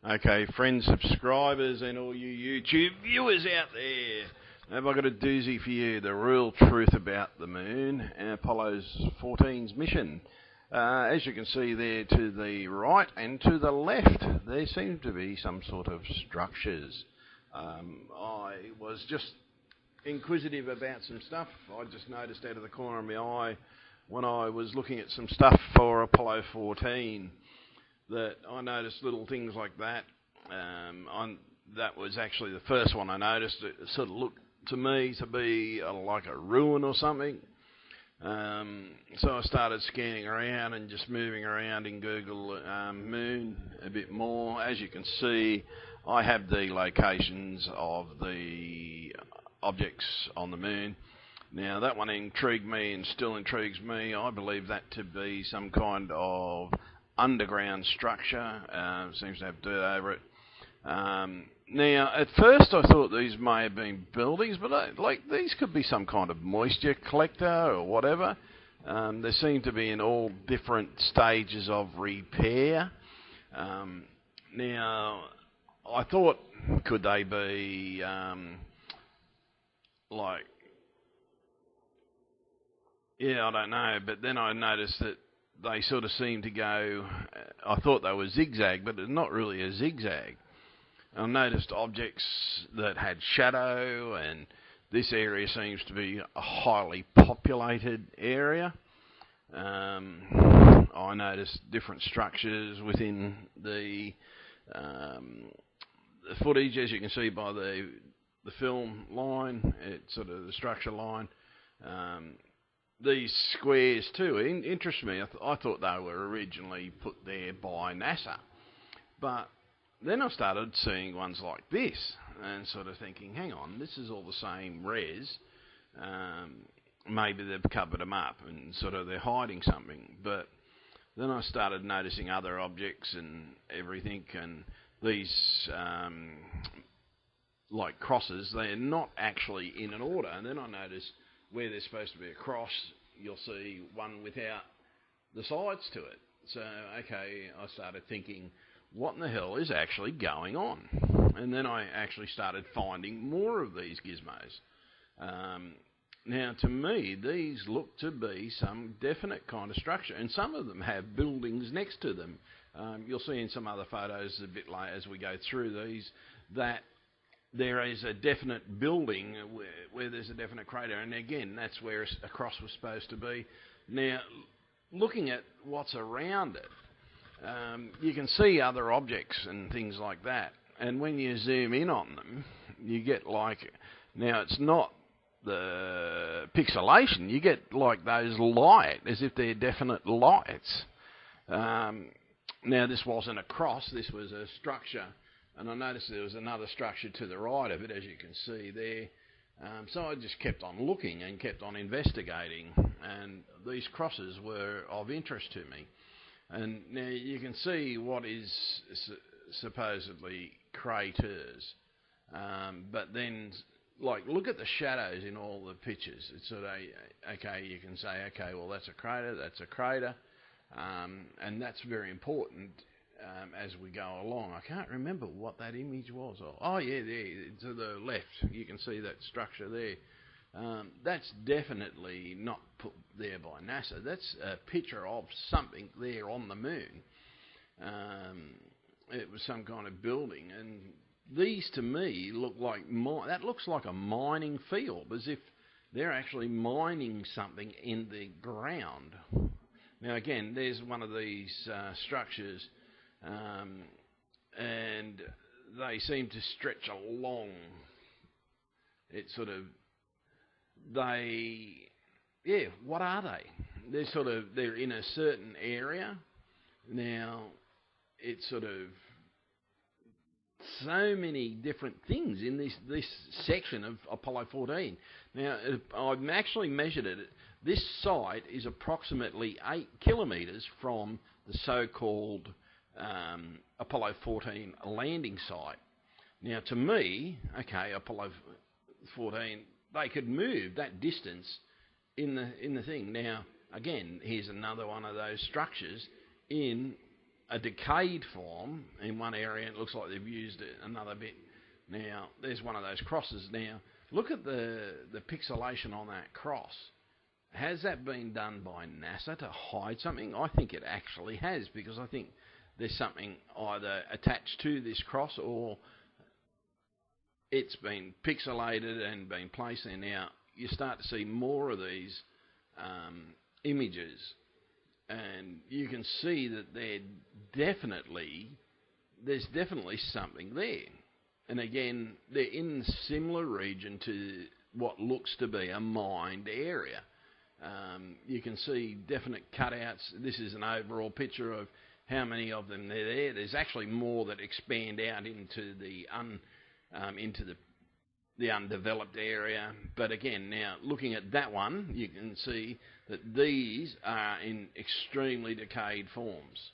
Okay, friends, subscribers, and all you YouTube viewers out there, have I got a doozy for you, the real truth about the moon and Apollo 14's mission. As you can see there to the right and to the left, there seem to be some sort of structures. I was just inquisitive about some stuff. I just noticed out of the corner of my eye when I was looking at some stuff for Apollo 14 that I noticed little things like that. That was actually the first one I noticed. It sort of looked to me to be like a ruin or something. So I started scanning around and just moving around in Google Moon a bit more. As you can see, I have the locations of the objects on the moon. Now that one intrigued me and still intrigues me. I believe that to be some kind of underground structure. Seems to have dirt over it. Now at first I thought these may have been buildings, but these could be some kind of moisture collector or whatever. They seem to be in all different stages of repair. Now I thought, could they be I don't know, but then I noticed that they sort of seem to go, I thought they were zigzag, but they're not really a zigzag. I noticed objects that had shadow, and this area seems to be a highly populated area. I noticed different structures within the footage, as you can see by the film line, it's sort of the structure line. These squares too interest me. I thought they were originally put there by NASA, but then I started seeing ones like this and sort of thinking, hang on, this is all the same res. Maybe they've covered them up and sort of they're hiding something. But then I started noticing other objects and everything, and these like crosses, they're not actually in an order. And then I noticed where there's supposed to be a cross, you'll see one without the sides to it. So, okay, I started thinking, what in the hell is actually going on? And then I actually started finding more of these gizmos. Now, to me, these look to be some definite kind of structure, and some of them have buildings next to them. You'll see in some other photos a bit later as we go through these that there is a definite building where there's a definite crater, and again, that's where a cross was supposed to be. Now, looking at what's around it, you can see other objects and things like that, and when you zoom in on them, you get now it's not the pixelation, you get like those light, as if they're definite lights. Now, this wasn't a cross, this was a structure. And I noticed there was another structure to the right of it, as you can see there. So I just kept on looking and kept on investigating, and these crosses were of interest to me. And now you can see what is supposedly craters, but then look at the shadows in all the pictures. It's sort of, okay, you can say, okay, well that's a crater, and that's very important. As we go along, I can't remember what that image was. Oh yeah, there to the left, you can see that structure there. That's definitely not put there by NASA. That's a picture of something there on the moon. It was some kind of building, and these to me look like that looks like a mining field, as if they're actually mining something in the ground. Now again, there's one of these structures. And they seem to stretch along. It's sort of, what are they? They're in a certain area. Now, it's sort of so many different things in this section of Apollo 14. Now, I've actually measured it. This site is approximately 8 kilometres from the so-called Apollo 14 landing site. Now, to me, okay, Apollo 14, they could move that distance in the thing. Now, again, here's another one of those structures in a decayed form in one area, and it looks like they've used it another bit. Now, there's one of those crosses. Now, look at the pixelation on that cross. Has that been done by NASA to hide something? I think it actually has, because I think there's something either attached to this cross or it's been pixelated and been placed there. Now, you start to see more of these images, and you can see that there's definitely something there. And again, they're in similar region to what looks to be a mined area. You can see definite cutouts. This is an overall picture of how many of them are there. There's actually more that expand out into the undeveloped area. But again, now looking at that one, you can see that these are in extremely decayed forms,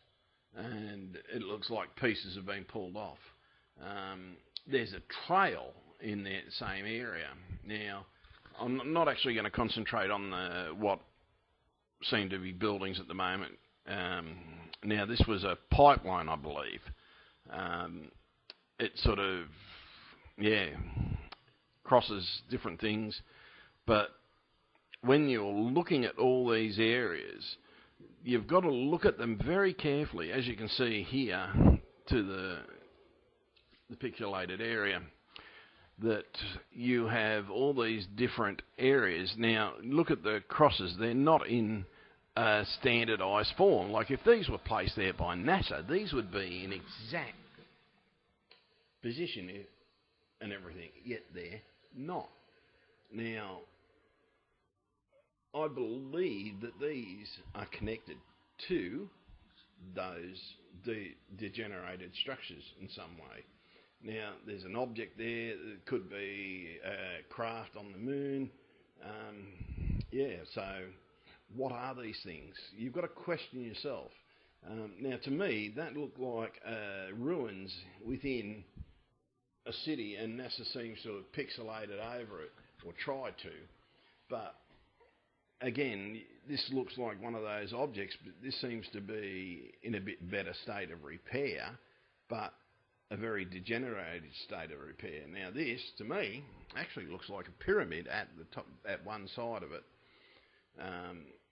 and it looks like pieces have been pulled off. There's a trail in that same area. Now, I'm not actually going to concentrate on what seem to be buildings at the moment. Now, this was a pipeline, I believe. It sort of, crosses different things. But when you're looking at all these areas, you've got to look at them very carefully, as you can see here, to the pixelated area, that you have all these different areas. Now, look at the crosses. They're not in a standardised form. Like if these were placed there by NASA, these would be in exact position and everything, yet they're not. Now, I believe that these are connected to those degenerated structures in some way. Now, there's an object there that could be a craft on the moon. So what are these things? You've got to question yourself. Now, to me, that looked like ruins within a city, and NASA seems to have pixelated over it, or tried to. But again, this looks like one of those objects, but this seems to be in a bit better state of repair, but a very degenerated state of repair. Now this, to me, actually looks like a pyramid at the top, at one side of it.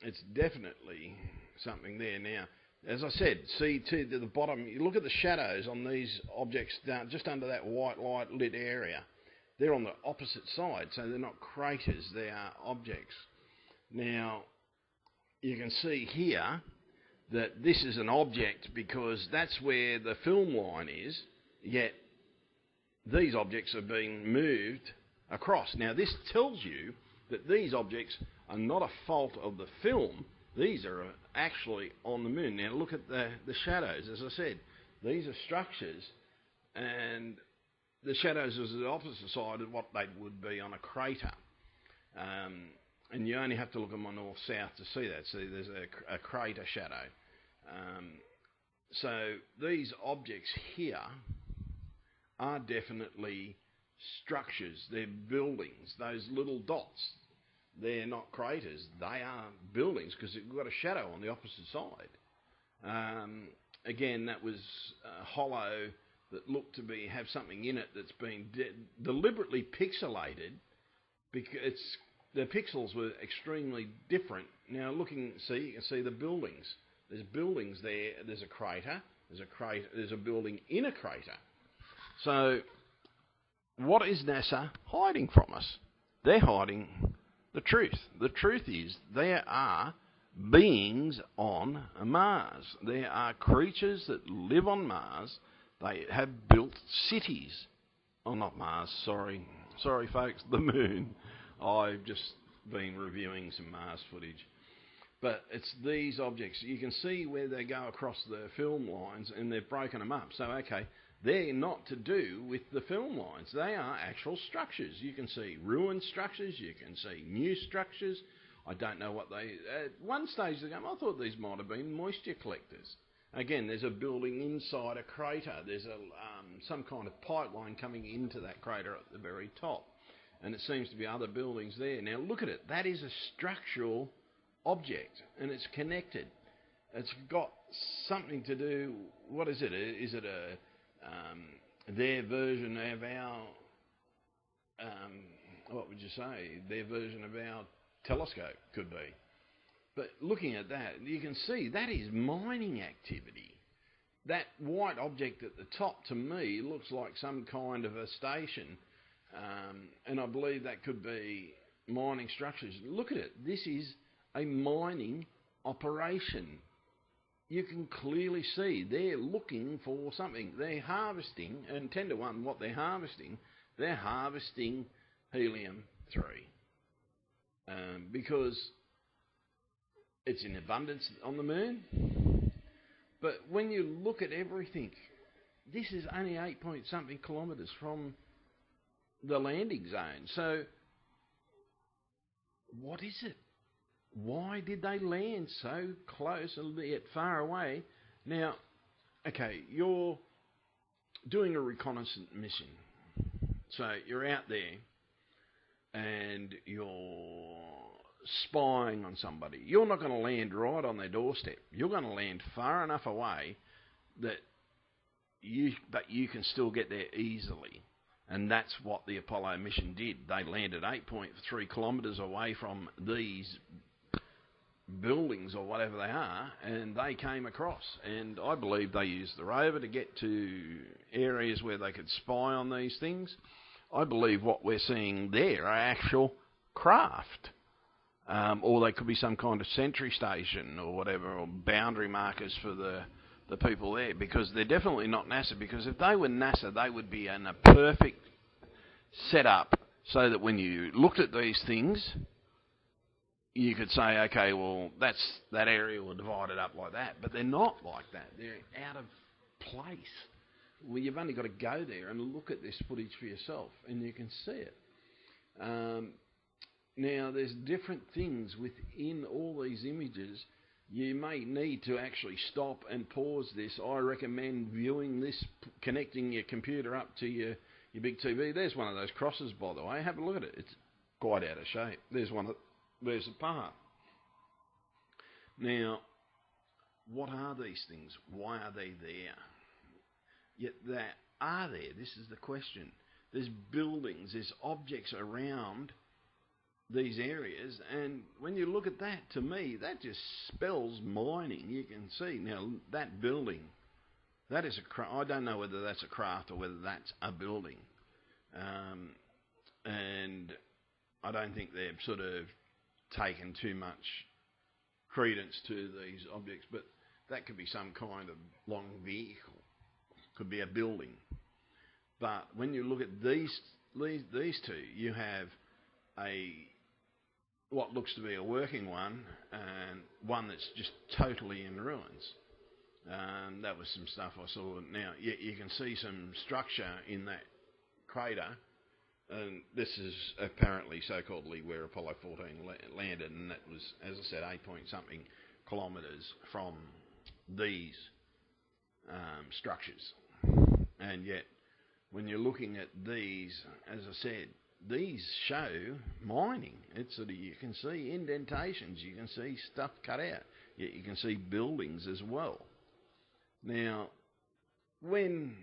It's definitely something there. Now, as I said, see to the bottom, you look at the shadows on these objects down just under that white light lit area. They're on the opposite side, so they're not craters, they are objects. Now, you can see here that this is an object because that's where the film line is, yet these objects are being moved across. Now, this tells you that these objects are not a fault of the film. These are actually on the moon. Now, look at the shadows. As I said, these are structures, and the shadows is the opposite side of what they would be on a crater. And you only have to look at my north-south to see that. See, there's a crater shadow. So these objects here are definitely structures. They're buildings. Those little dots, they're not craters. They are buildings because you've got a shadow on the opposite side. Again, that was hollow that looked to have something in it that's been deliberately pixelated because the pixels were extremely different. Now, you can see the buildings. There's buildings there. There's a crater. There's a building in a crater. So, what is NASA hiding from us? They're hiding the truth. The truth is there are beings on Mars. There are creatures that live on Mars. They have built cities. Oh, not Mars, sorry. Sorry, folks, the moon. I've just been reviewing some Mars footage. But it's these objects. You can see where they go across the film lines, and they've broken them up. So, okay, they're not to do with the film lines. They are actual structures. You can see ruined structures. You can see new structures. I don't know what they... At one stage, they go, I thought these might have been moisture collectors. Again, there's a building inside a crater. There's some kind of pipeline coming into that crater at the very top. And it seems to be other buildings there. Now, look at it. That is a structural object, and it's connected. It's got something to do. What is it? Is it their version of our? What would you say? Their version of our telescope could be. But looking at that, you can see that is mining activity. That white object at the top, to me, looks like some kind of a station, and I believe that could be mining structures. Look at it. This is a mining operation. You can clearly see they're looking for something. They're harvesting, and 10 to 1 what they're harvesting helium-3, because it's in abundance on the moon. But when you look at everything, this is only 8-point-something kilometres from the landing zone. So what is it? Why did they land so close and yet far away? Now, okay, you're doing a reconnaissance mission. So you're out there and you're spying on somebody. You're not going to land right on their doorstep. You're going to land far enough away that you can still get there easily. And that's what the Apollo mission did. They landed 8.3 kilometres away from these buildings or whatever they are, and they came across. And I believe they used the rover to get to areas where they could spy on these things. I believe what we're seeing there are actual craft. Or they could be some kind of sentry station or whatever, or boundary markers for the people there, because they're definitely not NASA, because if they were NASA, they would be in a perfect setup so that when you looked at these things, you could say, okay, well, that area will divide it up like that. But they're not like that. They're out of place. Well, you've only got to go there and look at this footage for yourself, and you can see it. Now, there's different things within all these images. You may need to actually stop and pause this. I recommend viewing this, connecting your computer up to your big TV. There's one of those crosses, by the way. Have a look at it. It's quite out of shape. There's a part. Now, what are these things? Why are they there? Yet they are there. This is the question. There's buildings, there's objects around these areas, and when you look at that, to me, that just spells mining. You can see now that building, that is I don't know whether that's a craft or whether that's a building, and I don't think they've sort of taken too much credence to these objects, but that could be some kind of long vehicle, could be a building. But when you look at these two, you have what looks to be a working one, and one that's just totally in ruins. That was some stuff I saw. Now, you can see some structure in that crater, and this is apparently so-calledly where Apollo 14 landed, and that was, as I said, 8-point-something kilometres from these structures. And yet, when you're looking at these, as I said, these show mining. It's sort of, you can see indentations, you can see stuff cut out, yet you can see buildings as well. Now, when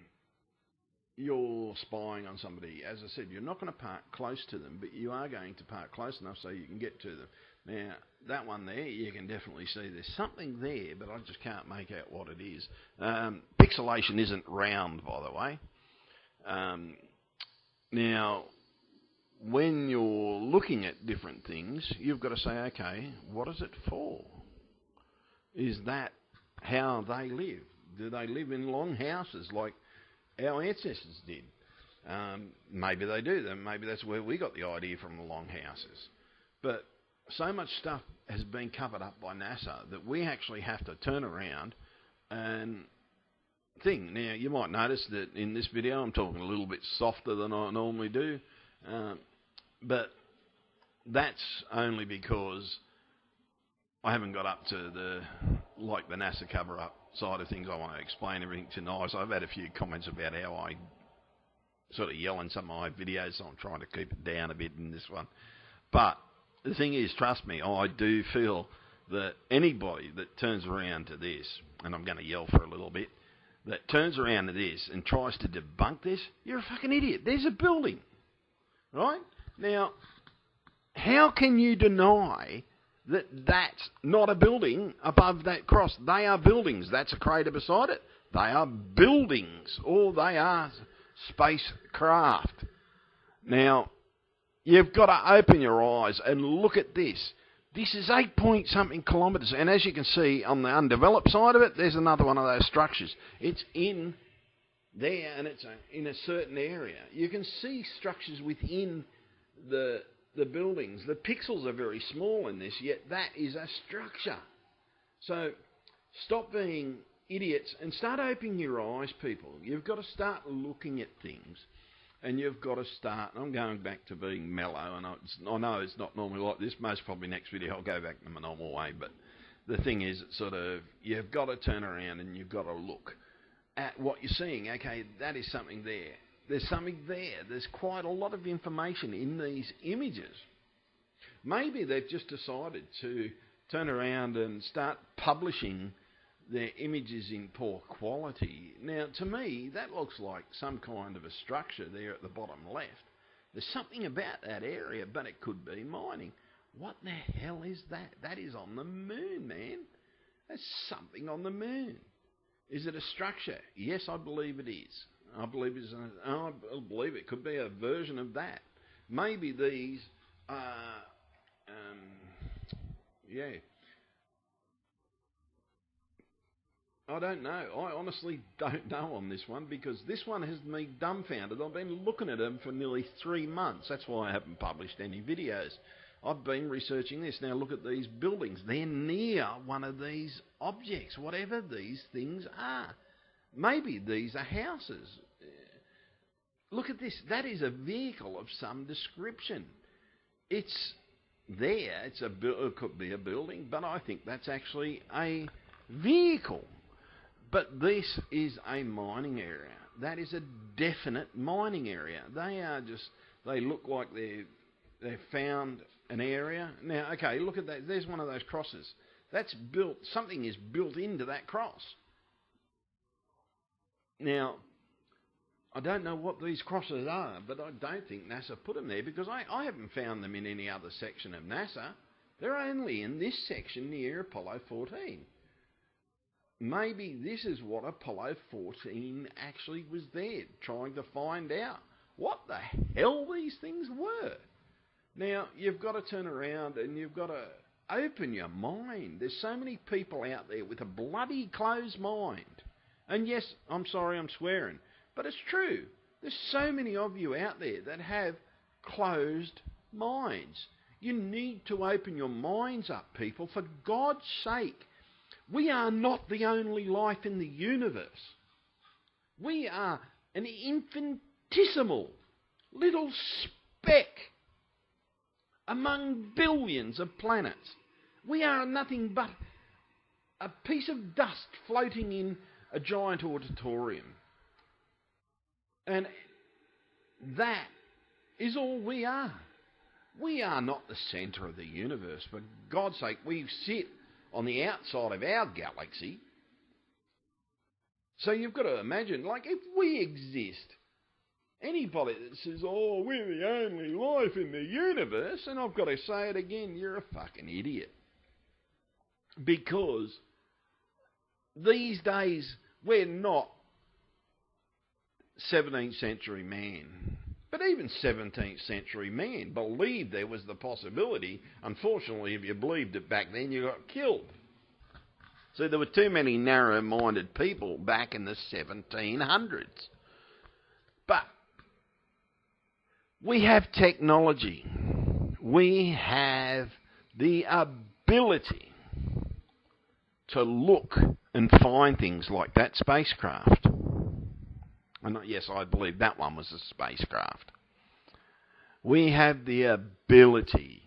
you're spying on somebody, as I said, you're not going to park close to them, but you are going to park close enough so you can get to them. Now, that one there, you can definitely see there's something there, but I just can't make out what it is. Pixelation isn't round, by the way. Now, when you're looking at different things, you've got to say, okay, what is it for? Is that how they live? Do they live in long houses like our ancestors did? Maybe they do. Maybe that's where we got the idea from, the long houses. But so much stuff has been covered up by NASA that we actually have to turn around and think. Now, you might notice that in this video I'm talking a little bit softer than I normally do. But that's only because I haven't got up to the NASA cover-up side of things. I want to explain everything tonight. So I've had a few comments about how I sort of yell in some of my videos, so I'm trying to keep it down a bit in this one. But the thing is, trust me, I do feel that anybody that turns around to this, and I'm going to yell for a little bit, that turns around to this and tries to debunk this, you're a fucking idiot. There's a building, right? Now, how can you deny that that's not a building above that cross? They are buildings. That's a crater beside it. They are buildings, or they are spacecraft. Now, you've got to open your eyes and look at this. This is 8 point something kilometres, and as you can see on the undeveloped side of it, there's another one of those structures. It's in there, and it's in a certain area. You can see structures within the buildings. The pixels are very small in this, yet that is a structure. So stop being idiots and start opening your eyes, people. You've got to start looking at things, and you've got to start. I'm going back to being mellow, and I know it's not normally like this. Most probably next video I'll go back to my normal way, but the thing is, it's sort of, you've got to turn around and you've got to look at what you're seeing. Okay, that is something there. There's something there. There's quite a lot of information in these images. Maybe they've just decided to turn around and start publishing their images in poor quality. Now, to me, that looks like some kind of a structure there at the bottom left. There's something about that area, but it could be mining. What the hell is that? That is on the moon, man. There's something on the moon. Is it a structure? Yes, I believe it is. I believe it could be a version of that. Maybe these are, I don't know. I honestly don't know on this one, because this one has me dumbfounded. I've been looking at them for nearly 3 months. That's why I haven't published any videos. I've been researching this. Now look at these buildings. They're near one of these objects, whatever these things are. Maybe these are houses. Look at this. That is a vehicle of some description. It's there. It could be a building, but I think that's actually a vehicle. But this is a mining area. That is a definite mining area. They look like they've found an area. Now, okay, look at that. There's one of those crosses. That's built. Something is built into that cross. Now, I don't know what these crosses are, but I don't think NASA put them there, because I haven't found them in any other section of NASA. They're only in this section near Apollo 14. Maybe this is what Apollo 14 actually was there, trying to find out what the hell these things were. Now, you've got to turn around and you've got to open your mind. There's so many people out there with a bloody closed mind. And yes, I'm sorry I'm swearing, but it's true. There's so many of you out there that have closed minds. You need to open your minds up, people, for God's sake. We are not the only life in the universe. We are an infinitesimal little speck among billions of planets. We are nothing but a piece of dust floating in a giant auditorium. And that is all we are. We are not the centre of the universe. For God's sake, we sit on the outside of our galaxy. So you've got to imagine, like, if we exist, anybody that says, oh, we're the only life in the universe, and I've got to say it again, you're a fucking idiot. Because these days, we're not 17th century man. But even 17th century man believed there was the possibility. Unfortunately, if you believed it back then, you got killed. So there were too many narrow-minded people back in the 1700s. But we have technology. We have the ability to look and find things like that spacecraft. And yes, I believe that one was a spacecraft. We have the ability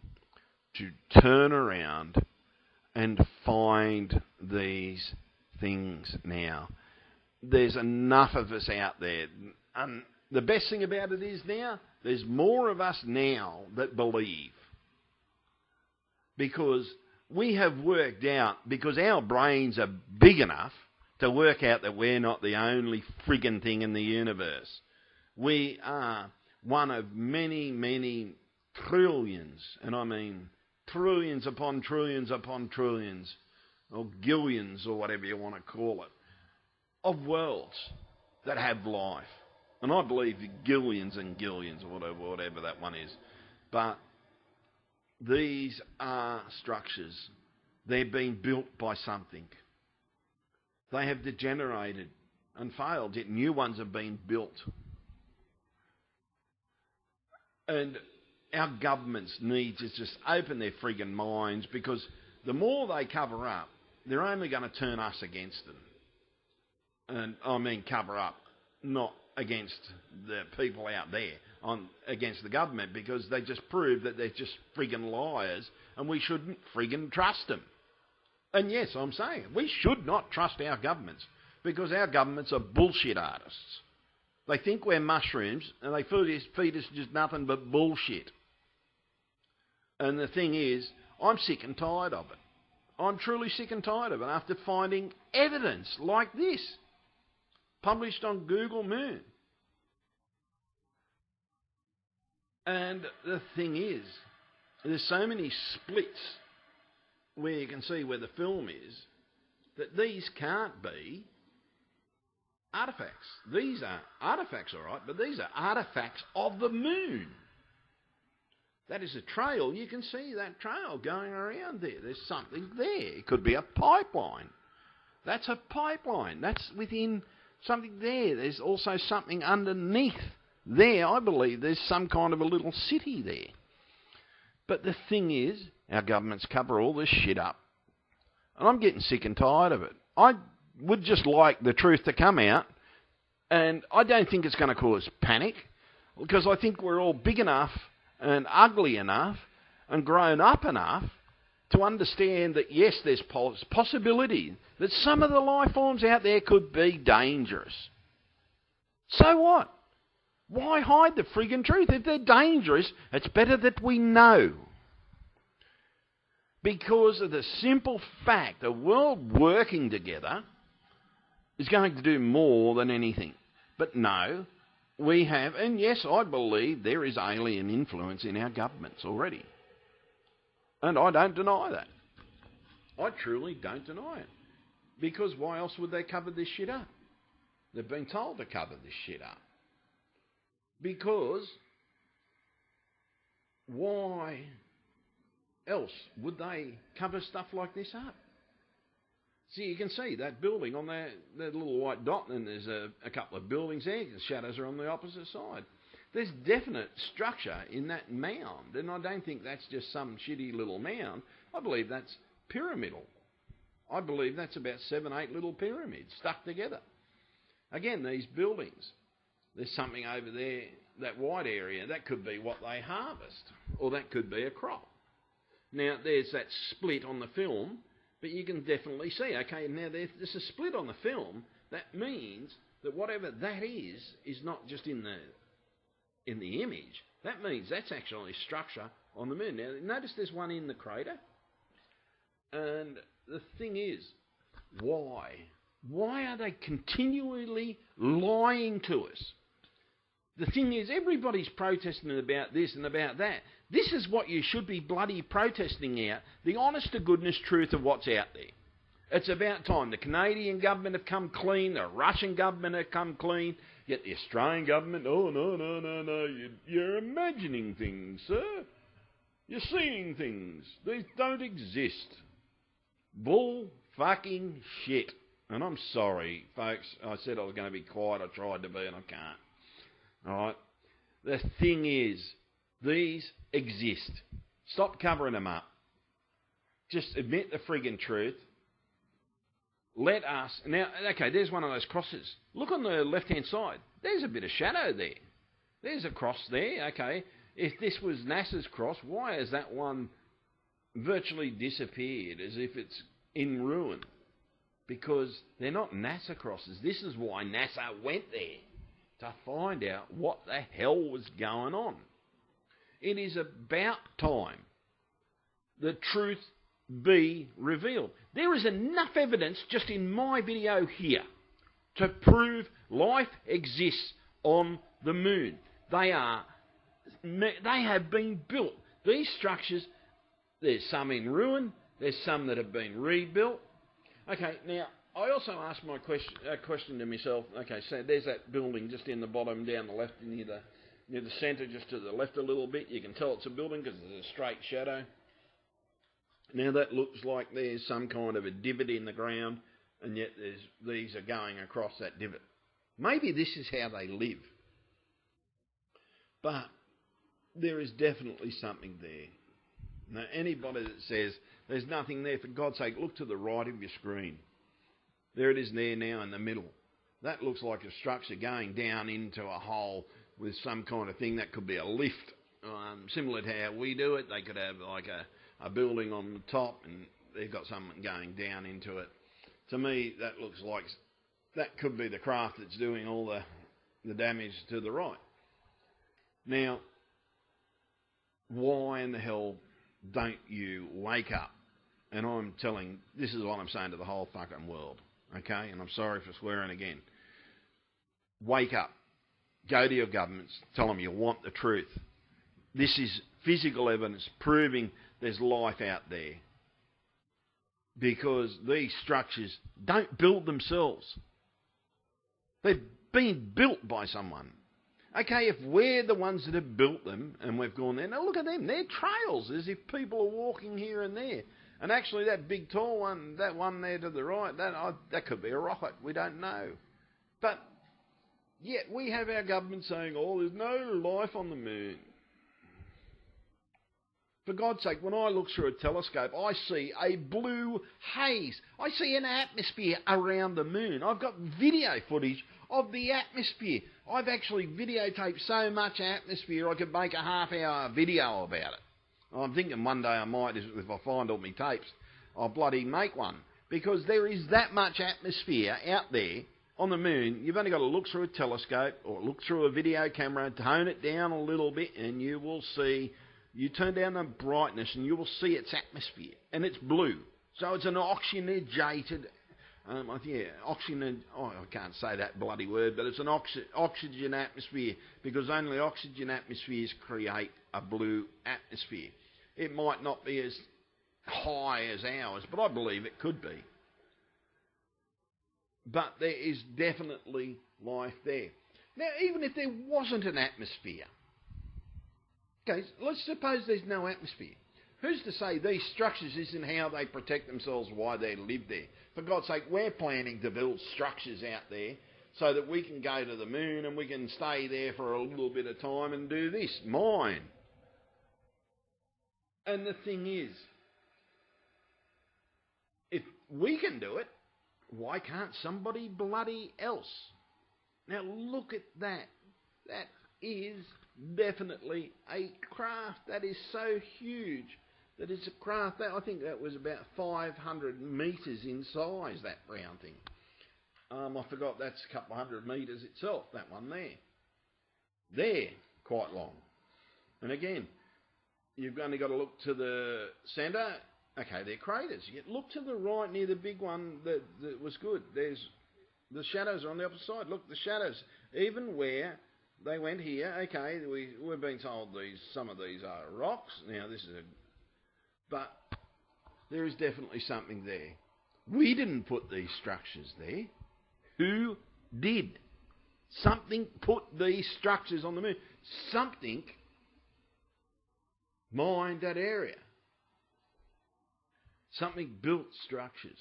to turn around and find these things now. There's enough of us out there. And the best thing about it is now, there's more of us now that believe. Because we have worked out, because our brains are big enough to work out that we're not the only friggin' thing in the universe. We are one of many, many trillions, and I mean trillions upon trillions upon trillions, or gillions, or whatever you want to call it, of worlds that have life. And I believe gillions and gillions, or whatever that one is. But these are structures. They've been built by something. They have degenerated and failed, yet new ones have been built. And our governments need to just open their friggin' minds, because the more they cover up, they're only going to turn us against them. And I mean cover up, not against the people out there, against the government, because they just prove that they're just friggin' liars, and we shouldn't friggin' trust them. And yes, I'm saying we should not trust our governments, because our governments are bullshit artists. They think we're mushrooms, and they feed us just nothing but bullshit. And the thing is, I'm sick and tired of it. I'm truly sick and tired of it after finding evidence like this, published on Google Moon. And the thing is, there's so many splits where you can see where the film is, that these can't be artefacts. These are artefacts, all right, but these are artefacts of the moon. That is a trail. You can see that trail going around there. There's something there. It could be a pipeline. That's a pipeline. That's within something there. There's also something underneath there. I believe there's some kind of a little city there. But the thing is, our governments cover all this shit up. And I'm getting sick and tired of it. I would just like the truth to come out. And I don't think it's going to cause panic, because I think we're all big enough and ugly enough and grown up enough to understand that, yes, there's possibility that some of the life forms out there could be dangerous. So what? Why hide the friggin' truth? If they're dangerous, it's better that we know. Because of the simple fact the world working together is going to do more than anything. But no, we have, and yes, I believe there is alien influence in our governments already. And I don't deny that. I truly don't deny it. Because why else would they cover this shit up? They've been told to cover this shit up. Because why else would they cover stuff like this up? See, you can see that building on that little white dot, and there's a couple of buildings there. The shadows are on the opposite side. There's definite structure in that mound, and I don't think that's just some shitty little mound. I believe that's pyramidal. I believe that's about 7, 8 little pyramids stuck together. Again, these buildings. There's something over there, that white area, that could be what they harvest, or that could be a crop. Now, there's that split on the film, but you can definitely see, okay, now there's a split on the film. That means that whatever that is not just in the image. That means that's actually structure on the moon. Now, notice there's one in the crater. And the thing is, why? Why are they continually lying to us? The thing is, everybody's protesting about this and about that. This is what you should be bloody protesting out, the honest-to-goodness truth of what's out there. It's about time. The Canadian government have come clean, the Russian government have come clean, yet the Australian government, oh, no, you're imagining things, sir. You're seeing things. These don't exist. Bull fucking shit. And I'm sorry, folks. I said I was going to be quiet. I tried to be, and I can't. All right? The thing is, these exist. Stop covering them up. Just admit the friggin' truth. Let us... Now, okay, there's one of those crosses. Look on the left-hand side. There's a bit of shadow there. There's a cross there, okay. If this was NASA's cross, why has that one virtually disappeared as if it's in ruin? Because they're not NASA crosses. This is why NASA went there, to find out what the hell was going on. It is about time the truth be revealed. There is enough evidence just in my video here to prove life exists on the moon. They have been built. These structures, there's some in ruin, there's some that have been rebuilt. Okay, now I also asked my question to myself. Okay, so there's that building just in the bottom, down the left, near the centre, just to the left a little bit. You can tell it's a building because there's a straight shadow. Now that looks like there's some kind of a divot in the ground, and yet these are going across that divot. Maybe this is how they live. But there is definitely something there. Now, anybody that says there's nothing there, for God's sake, look to the right of your screen. There it is there now in the middle. That looks like a structure going down into a hole with some kind of thing. That could be a lift, similar to how we do it. They could have like a building on the top and they've got something going down into it. To me, that looks like that could be the craft that's doing all the damage to the right. Now, why in the hell don't you wake up? And this is what I'm saying to the whole fucking world, okay? And I'm sorry for swearing again. Wake up. Go to your governments. Tell them you want the truth. This is physical evidence proving there's life out there. Because these structures don't build themselves. They've been built by someone. Okay, if we're the ones that have built them and we've gone there, now look at them, they're trails as if people are walking here and there. And actually that big tall one, that one there to the right, that could be a rocket, we don't know. But yet we have our government saying, oh, there's no life on the moon. For God's sake, when I look through a telescope, I see a blue haze. I see an atmosphere around the moon. I've got video footage of the atmosphere. I've actually videotaped so much atmosphere I could make a half-hour video about it. I'm thinking one day I might, if I find all my tapes, I'll bloody make one. Because there is that much atmosphere out there on the moon. You've only got to look through a telescope or look through a video camera, tone it down a little bit, and you will see. You turn down the brightness and you will see its atmosphere. And it's blue. So it's an oxygenated, I can't say that bloody word, but it's an oxygen atmosphere, because only oxygen atmospheres create a blue atmosphere. It might not be as high as ours, but I believe it could be. But there is definitely life there. Now, even if there wasn't an atmosphere, okay, let's suppose there's no atmosphere. Who's to say these structures isn't how they protect themselves, why they live there? For God's sake, we're planning to build structures out there so that we can go to the moon and we can stay there for a little bit of time and do this, mine. And the thing is, if we can do it, why can't somebody bloody else? Now look at that. That is definitely a craft. That is so huge that it's a craft. I think that was about 500 metres in size, that brown thing. I forgot that's a couple of 100 metres itself, that one there. They're quite long. And again, you've only got to look to the centre. Okay, they're craters. You look to the right near the big one that was good. There's the shadows are on the opposite side. Look, the shadows. Even where they went here, okay, we've been told some of these are rocks. Now this is but there is definitely something there. We didn't put these structures there. Who did? Something put these structures on the moon. Something mined that area. Something built structures.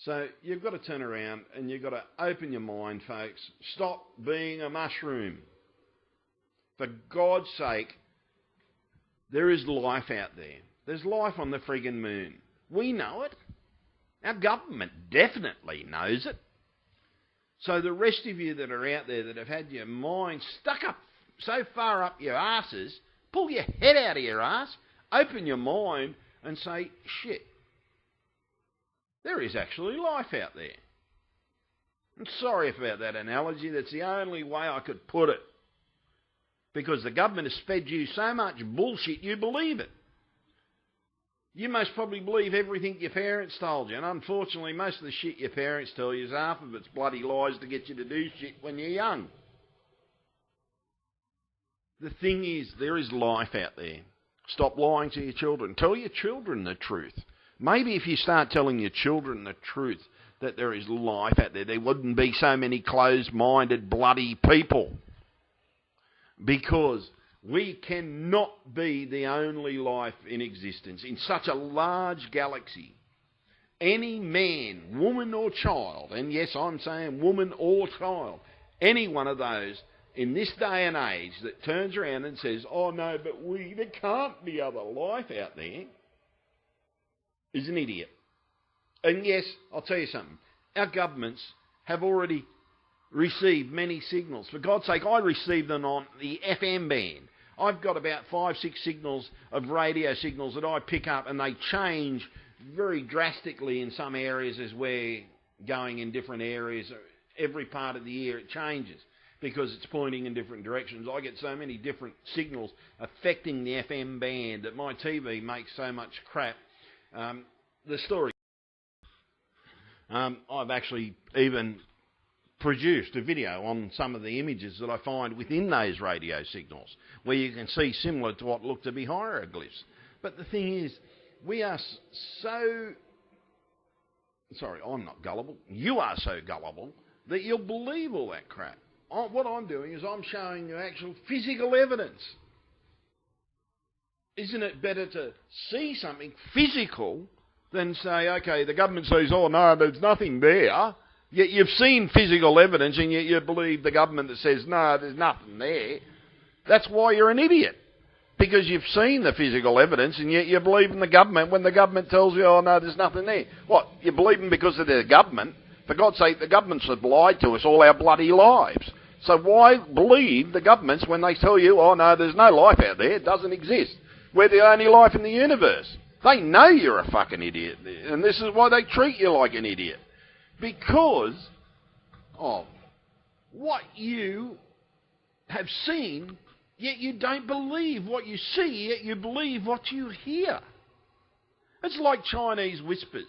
So you've got to turn around and you've got to open your mind, folks. Stop being a mushroom. For God's sake, there is life out there. There's life on the friggin' moon. We know it. Our government definitely knows it. So the rest of you that are out there that have had your mind stuck up so far up your asses, pull your head out of your ass, open your mind and say, shit, there is actually life out there. I'm sorry about that analogy. That's the only way I could put it. Because the government has fed you so much bullshit, you believe it. You most probably believe everything your parents told you, and unfortunately most of the shit your parents tell you is half of it's bloody lies to get you to do shit when you're young. The thing is, there is life out there. Stop lying to your children. Tell your children the truth. Maybe if you start telling your children the truth, that there is life out there, there wouldn't be so many closed-minded, bloody people. Because we cannot be the only life in existence in such a large galaxy. Any man, woman or child, and yes, I'm saying woman or child, any one of those in this day and age that turns around and says, oh no, but there can't be other life out there, is an idiot. And yes, I'll tell you something. Our governments have already received many signals. For God's sake, I received them on the FM band. I've got about 5, 6 signals of radio signals that I pick up, and they change very drastically in some areas as we're going in different areas. Every part of the year it changes because it's pointing in different directions. I get so many different signals affecting the FM band that my TV makes so much crap. The story. I've actually even produced a video on some of the images that I find within those radio signals, where you can see similar to what look to be hieroglyphs. But the thing is, we are so... Sorry, I'm not gullible. You are so gullible that you'll believe all that crap. What I'm doing is I'm showing you actual physical evidence. Isn't it better to see something physical than say, okay, the government says, oh no, there's nothing there, yet you've seen physical evidence and yet you believe the government that says, no, there's nothing there. That's why you're an idiot. Because you've seen the physical evidence and yet you believe in the government when the government tells you, oh no, there's nothing there. What, you believe them because of their government? For God's sake, the governments have lied to us all our bloody lives. So why believe the governments when they tell you, oh no, there's no life out there, it doesn't exist. We're the only life in the universe. They know you're a fucking idiot. And this is why they treat you like an idiot. Because of what you have seen, yet you don't believe what you see, yet you believe what you hear. It's like Chinese whispers.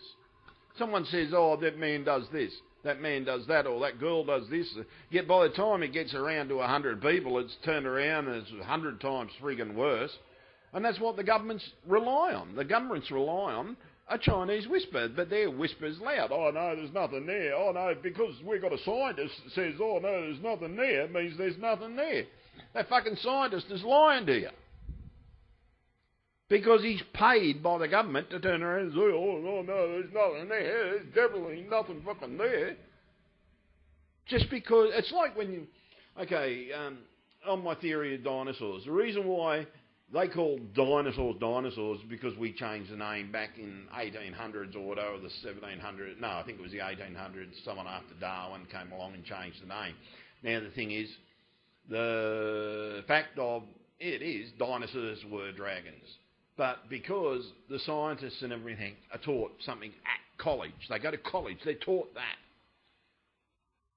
Someone says, oh, that man does this, that man does that, or that girl does this. Yet by the time it gets around to 100 people, it's turned around and it's 100 times friggin' worse. And that's what the governments rely on. The governments rely on a Chinese whisper, but their whisper's loud. Oh, no, there's nothing there. Oh, no, because we've got a scientist that says, oh, no, there's nothing there, it means there's nothing there. That fucking scientist is lying to you. Because he's paid by the government to turn around and say, oh, no, there's nothing there. There's definitely nothing fucking there. Just because, it's like when you, okay, on my theory of dinosaurs, the reason why they call dinosaurs dinosaurs because we changed the name back in 1800s or whatever, the 1700s. No, I think it was the 1800s. Someone after Darwin came along and changed the name. Now the thing is, the fact of it is dinosaurs were dragons. But because the scientists and everything are taught something at college, they go to college, they're taught that.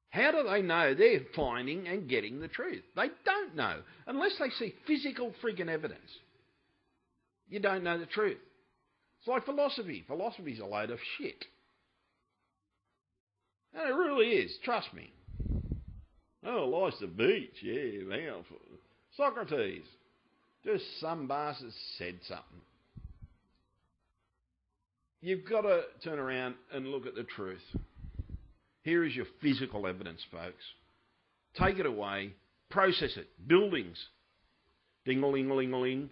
How do they know they're finding and getting the truth? They don't know. Unless they see physical friggin' evidence, you don't know the truth. It's like philosophy. Philosophy's a load of shit. And it really is. Trust me. Oh, life's the beach. Yeah, man. Socrates. Just some bastard said something. You've got to turn around and look at the truth. Here is your physical evidence, folks. Take it away, process it. Buildings. Ding-a-ling-a-ling-a-ling.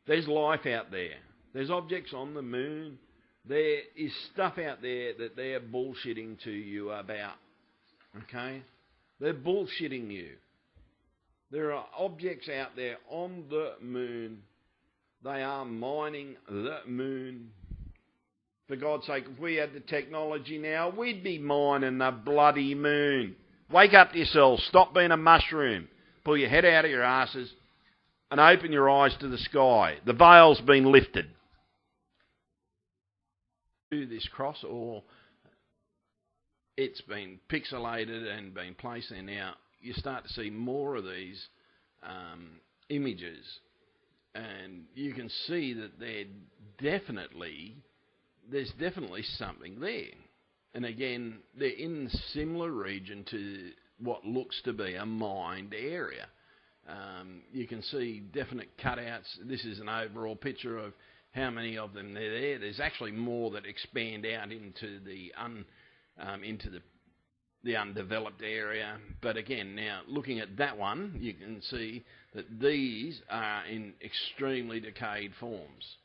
There's life out there. There's objects on the moon. There is stuff out there that they're bullshitting to you about. Okay? They're bullshitting you. There are objects out there on the moon. They are mining the moon. For God's sake, if we had the technology now, we'd be mining the bloody moon. Wake up to yourselves. Stop being a mushroom. Pull your head out of your asses and open your eyes to the sky. The veil's been lifted. Do this cross, or it's been pixelated and been placed there now. You start to see more of these images and you can see that there's definitely something there. And again, they're in a similar region to what looks to be a mined area. You can see definite cutouts. This is an overall picture of how many of them are there. There's actually more that expand out into the undeveloped area. But again, now looking at that one, you can see that these are in extremely decayed forms,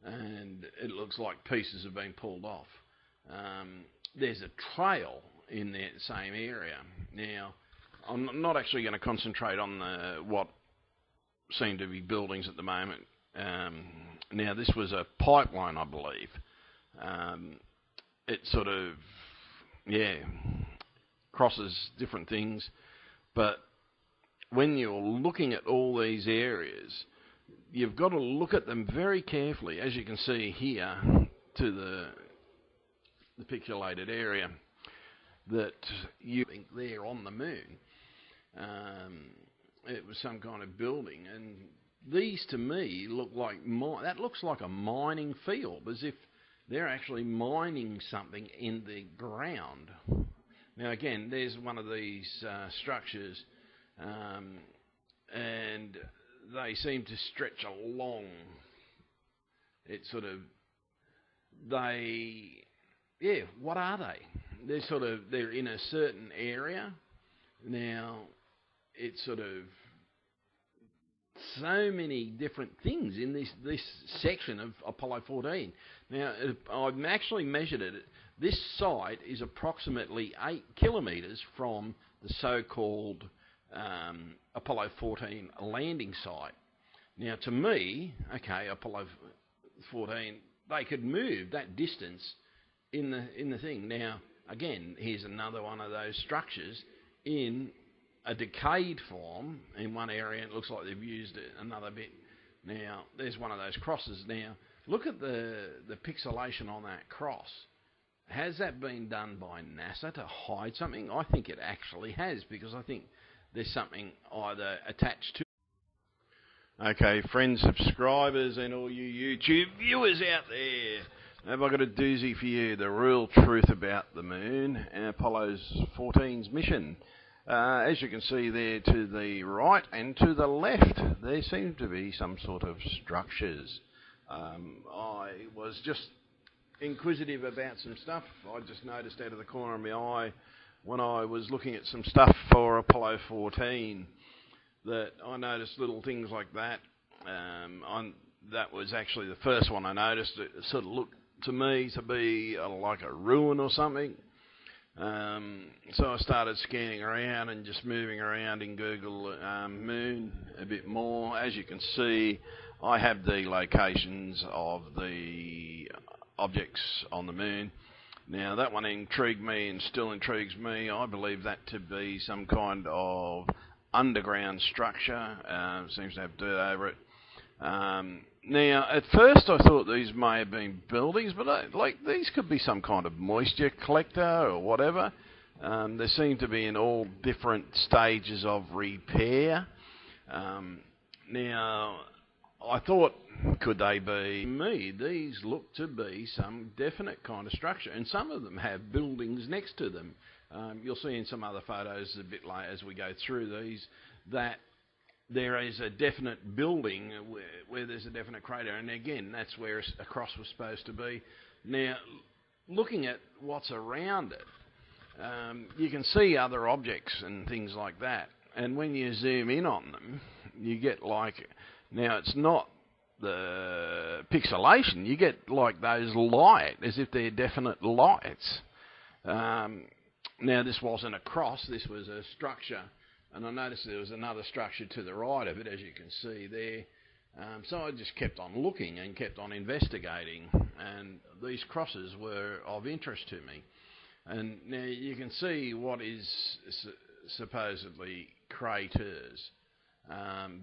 and it looks like pieces have been pulled off. There's a trail in that same area. Now, I'm not actually going to concentrate on what seem to be buildings at the moment. Now, this was a pipeline, I believe. It sort of, crosses different things. But when you're looking at all these areas, you've got to look at them very carefully, as you can see here, to the pixelated area that you think there on the moon. It was some kind of building, and these to me look like that looks like a mining field, as if they're actually mining something in the ground. Now again, there's one of these structures, and they seem to stretch along. It sort of, what are they? They're in a certain area. Now, it's sort of so many different things in this section of Apollo 14. Now, I've actually measured it. This site is approximately 8 kilometres from the so-called Apollo 14 landing site. Now, to me, Apollo 14, they could move that distance in the thing. Now, again, here's another one of those structures in a decayed form in one area. It looks like they've used another bit. Now, there's one of those crosses. Now, look at the pixelation on that cross. Has that been done by NASA to hide something? I think it actually has, because I think there's something either attached to. Okay, friends, subscribers, and all you YouTube viewers out there, have I got a doozy for you, the real truth about the moon and Apollo 14's mission. As you can see there to the right and to the left, there seem to be some sort of structures. I was just inquisitive about some stuff. I just noticed out of the corner of my eye when I was looking at some stuff for Apollo 14 that I noticed little things like that. That was actually the first one I noticed. It sort of looked to me to be like a ruin or something. So I started scanning around and just moving around in Google Moon a bit more. As you can see, I have the locations of the objects on the moon. Now that one intrigued me and still intrigues me. I believe that to be some kind of underground structure. Seems to have dirt over it. Now, at first I thought these may have been buildings, but these could be some kind of moisture collector or whatever. They seem to be in all different stages of repair. Now, I thought, could they be me? These look to be some definite kind of structure, and some of them have buildings next to them. You'll see in some other photos a bit later as we go through these that there is a definite building where there's a definite crater, and again, that's where a cross was supposed to be. Now, looking at what's around it, you can see other objects and things like that, and when you zoom in on them, you get like, now it's not the pixelation, you get like those light, as if they're definite lights. Now, this wasn't a cross, this was a structure. And I noticed there was another structure to the right of it, as you can see there. So I just kept on looking and kept on investigating, and these crosses were of interest to me. And now you can see what is supposedly craters.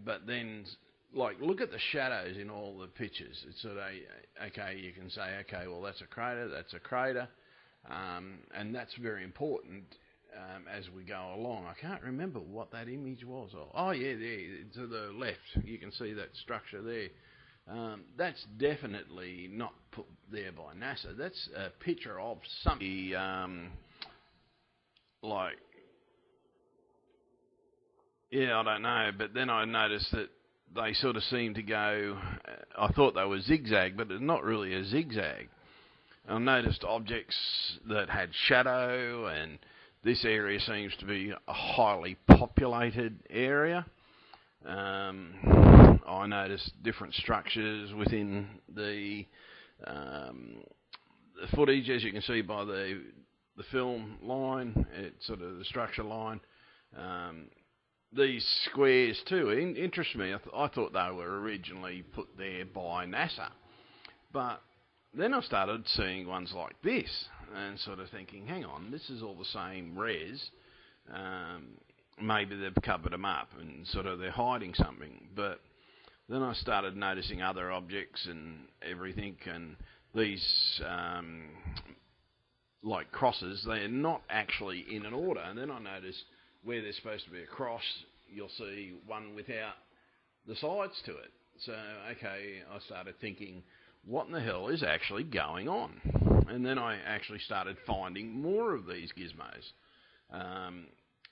But then, like, look at the shadows in all the pictures. It's sort of, okay, you can say, okay, well, that's a crater, and that's very important. as we go along. I can't remember what that image was. Oh yeah, there to the left, you can see that structure there. That's definitely not put there by NASA. That's a picture of something like, yeah, I don't know. But then I noticed that they sort of seem to go, I thought they were zigzag, but it's not really a zigzag. I noticed objects that had shadow, and this area seems to be a highly populated area. I noticed different structures within the footage, as you can see by the film line. It's sort of the structure line. These squares too interest me. I thought they were originally put there by NASA, but then I started seeing ones like this and sort of thinking, hang on, this is all the same res. Maybe they've covered them up and sort of they're hiding something. But then I started noticing other objects and everything, and these like crosses, they're not actually in an order. And then I noticed where there's supposed to be a cross, you'll see one without the sides to it. So, okay, I started thinking, what in the hell is actually going on? And then I actually started finding more of these gizmos.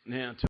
Now, to